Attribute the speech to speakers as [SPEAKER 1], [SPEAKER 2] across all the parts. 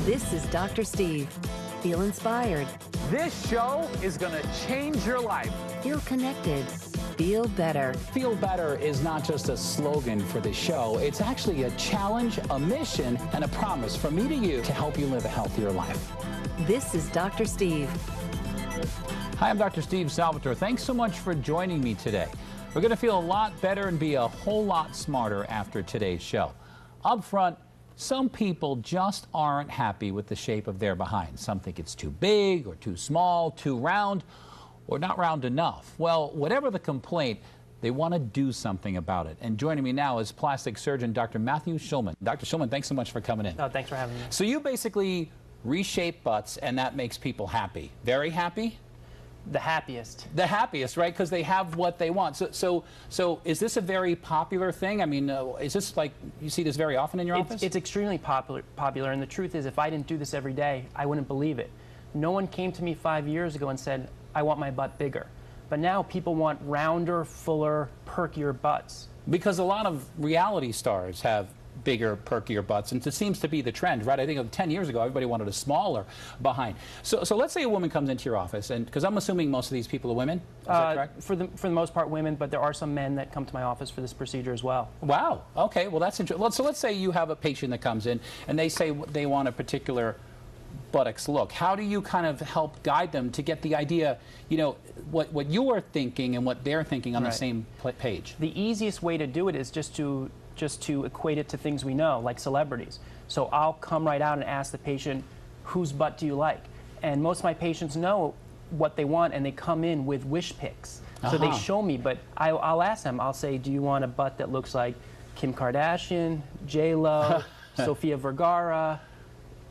[SPEAKER 1] This is Dr. Steve. Feel inspired.
[SPEAKER 2] This show is going to change your life.
[SPEAKER 1] Feel connected. Feel better.
[SPEAKER 2] Feel better is not just a slogan for the show. It's actually a challenge, a mission, and a promise from me to you to help you live a healthier life.
[SPEAKER 1] This is Dr. Steve.
[SPEAKER 2] Hi, I'm Dr. Steve Salvatore. Thanks so much for joining me today. We're going to feel a lot better and be a whole lot smarter after today's show. Up front, some people just aren't happy with the shape of their behind. Some think it's too big or too small, too round, or not round enough. Well, whatever the complaint, they want to do something about it. And joining me now is plastic surgeon Dr. Matthew Schulman. Dr. Schulman, thanks so much for coming in.
[SPEAKER 3] Oh, thanks for having me.
[SPEAKER 2] So you basically reshape butts, and that makes people happy. Very happy?
[SPEAKER 3] The happiest.
[SPEAKER 2] The happiest, right? Because they have what they want. So is this a very popular thing? I mean, is this like, you see this very often in your office?
[SPEAKER 3] It's extremely popular, and the truth is, if I didn't do this every day, I wouldn't believe it. No one came to me 5 years ago and said, I want my butt bigger. But now people want rounder, fuller, perkier butts.
[SPEAKER 2] Because a lot of reality stars have bigger, perkier butts, and it seems to be the trend, right? I think 10 years ago, everybody wanted a smaller behind. So let's say a woman comes into your office, and because I'm assuming most of these people are women, is that correct?
[SPEAKER 3] For the most part, women, but there are some men that come to my office for this procedure as well.
[SPEAKER 2] Wow. Okay. Well, that's interesting. So let's say you have a patient that comes in, and they say they want a particular buttocks look. How do you kind of help guide them to get the idea, you know, what you're thinking and what they're thinking on the same page?
[SPEAKER 3] The easiest way to do it is just to equate it to things we know, like celebrities. So I'll come right out and ask the patient, whose butt do you like? And most of my patients know what they want, and they come in with wish pics. So they show me, but I'll ask them, I'll say, do you want a butt that looks like Kim Kardashian, J-Lo, Sofia Vergara?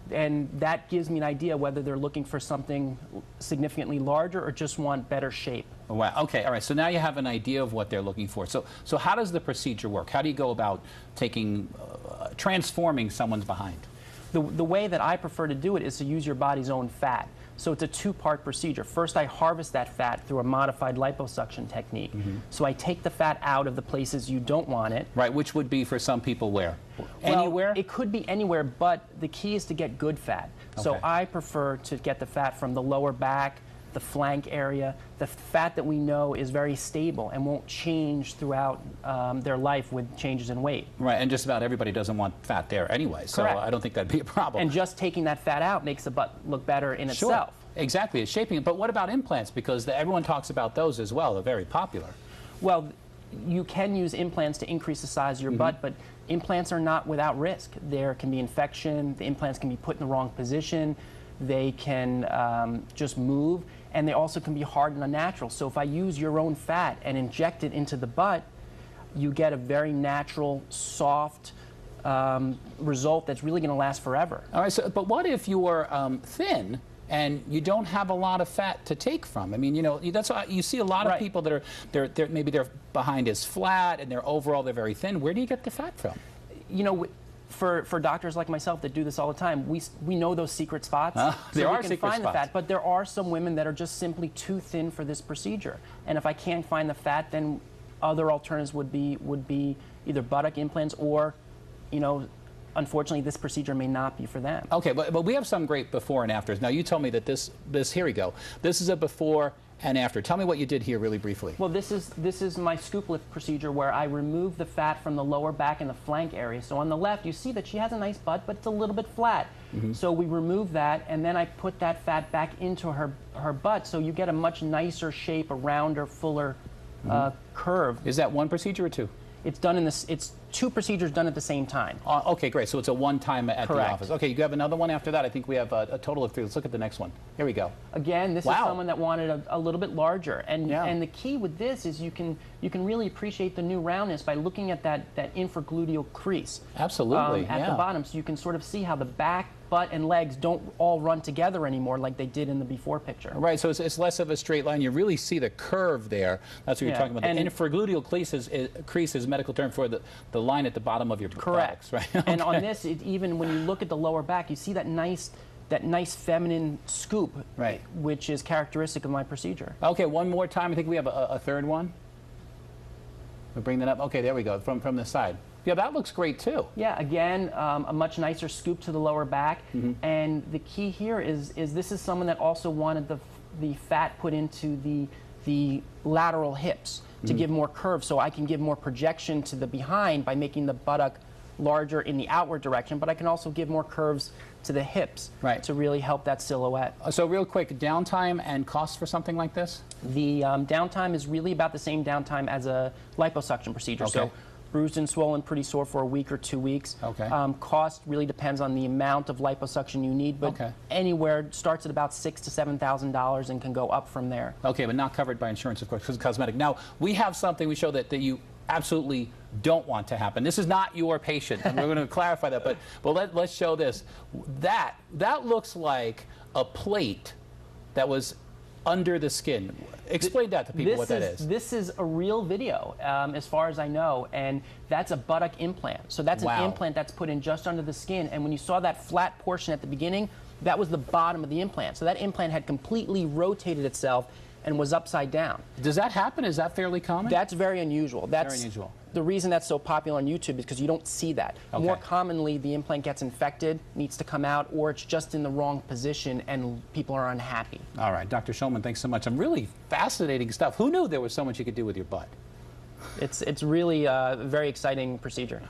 [SPEAKER 3] And that gives me an idea whether they're looking for something significantly larger or just want better shape.
[SPEAKER 2] Wow. Okay. All right. So now you have an idea of what they're looking for. So how does the procedure work? How do you go about transforming someone's behind?
[SPEAKER 3] The way that I prefer to do it is to use your body's own fat. So it's a two-part procedure. First, I harvest that fat through a modified liposuction technique. So I take the fat out of the places you don't want it.
[SPEAKER 2] Right, which would be for some people where?
[SPEAKER 3] Well,
[SPEAKER 2] anywhere?
[SPEAKER 3] It could be anywhere, but the key is to get good fat. Okay. So I prefer to get the fat from the lower back, the flank area, the fat that we know is very stable and won't change throughout their life with changes in weight.
[SPEAKER 2] Right, and just about everybody doesn't want fat there anyway, so
[SPEAKER 3] correct.
[SPEAKER 2] I don't think that'd be a problem.
[SPEAKER 3] And just taking that fat out makes the butt look better in
[SPEAKER 2] sure.
[SPEAKER 3] itself.
[SPEAKER 2] Exactly, it's shaping it. But what about implants? Because everyone talks about those as well. They're very popular.
[SPEAKER 3] Well, you can use implants to increase the size of your butt, but implants are not without risk. There can be infection, the implants can be put in the wrong position, they can just move, and they also can be hard and unnatural. So if I use your own fat and inject it into the butt, you get a very natural, soft result that's really going to last forever.
[SPEAKER 2] All right, so, but what if you're thin and you don't have a lot of fat to take from? I mean, you know, that's why you see a lot of people that are maybe their behind is flat and overall they're very thin. Where do you get the fat from?
[SPEAKER 3] You know, for doctors like myself that do this all the time, we know those secret spots.
[SPEAKER 2] There are
[SPEAKER 3] we can
[SPEAKER 2] secret
[SPEAKER 3] find
[SPEAKER 2] spots.
[SPEAKER 3] the fat, but there are some women that are just simply too thin for this procedure. And if I can't find the fat, then other alternatives would be either buttock implants or, you know, unfortunately, this procedure may not be for them. Okay,
[SPEAKER 2] but we have some great before and afters. Now, you told me that this here we go. This is a before and after. Tell me what you did here really briefly.
[SPEAKER 3] Well, this is my scoop lift procedure where I remove the fat from the lower back and the flank area. So on the left, you see that she has a nice butt, but it's a little bit flat. So we remove that, and then I put that fat back into her butt, so you get a much nicer shape, a rounder, fuller curve.
[SPEAKER 2] Is that one procedure or two?
[SPEAKER 3] It's done in this. It's two procedures done at the same time.
[SPEAKER 2] Okay, great. So it's a one-time at
[SPEAKER 3] Correct.
[SPEAKER 2] the office. Okay, you have another one after that. I think we have a total of three. Let's look at the next one. Here we go.
[SPEAKER 3] Again, this is someone that wanted a little bit larger, and the key with this is you can really appreciate the new roundness by looking at that infragluteal crease.
[SPEAKER 2] Absolutely.
[SPEAKER 3] At the bottom, so you can sort of see how the back, butt, and legs don't all run together anymore like they did in the before picture.
[SPEAKER 2] Right. So it's less of a straight line. You really see the curve there. That's what you're talking about. The infragluteal crease is medical term for the line at the bottom of your buttocks, right? Okay.
[SPEAKER 3] And on this, even when you look at the lower back, you see that nice feminine scoop,
[SPEAKER 2] right,
[SPEAKER 3] which is characteristic of my procedure.
[SPEAKER 2] Okay, one more time. I think we have a third one. We'll bring that up. Okay, there we go. From the side. Yeah, that looks great too.
[SPEAKER 3] Yeah, again, a much nicer scoop to the lower back. And the key here is this is someone that also wanted the fat put into the lateral hips to give more curve, so I can give more projection to the behind by making the buttock larger in the outward direction, but I can also give more curves to the hips to really help that silhouette.
[SPEAKER 2] So real quick, downtime and cost for something like this?
[SPEAKER 3] The downtime is really about the same downtime as a liposuction procedure.
[SPEAKER 2] Okay.
[SPEAKER 3] So bruised and swollen, pretty sore for a week or 2 weeks.
[SPEAKER 2] Okay.
[SPEAKER 3] Cost really depends on the amount of liposuction you need, but anywhere starts at about $6,000 to $7,000 and can go up from there.
[SPEAKER 2] Okay, but not covered by insurance, of course, because it's cosmetic. Now, we have something we show that you absolutely don't want to happen. This is not your patient, and we're going to clarify that, but let's show this. That looks like a plate that was under the skin. Explain that to people what that is.
[SPEAKER 3] This is a real video, as far as I know, and that's a buttock implant. So that's an implant that's put in just under the skin, and when you saw that flat portion at the beginning, that was the bottom of the implant. So that implant had completely rotated itself and was upside down.
[SPEAKER 2] Does that happen? Is that fairly common?
[SPEAKER 3] That's very unusual. That's
[SPEAKER 2] very unusual.
[SPEAKER 3] The reason that's so popular on YouTube is because you don't see that.
[SPEAKER 2] Okay.
[SPEAKER 3] More commonly, the implant gets infected, needs to come out, or it's just in the wrong position and people are unhappy.
[SPEAKER 2] All right, Dr. Schulman, thanks so much. Some really fascinating stuff. Who knew there was so much you could do with your butt?
[SPEAKER 3] It's really a very exciting procedure.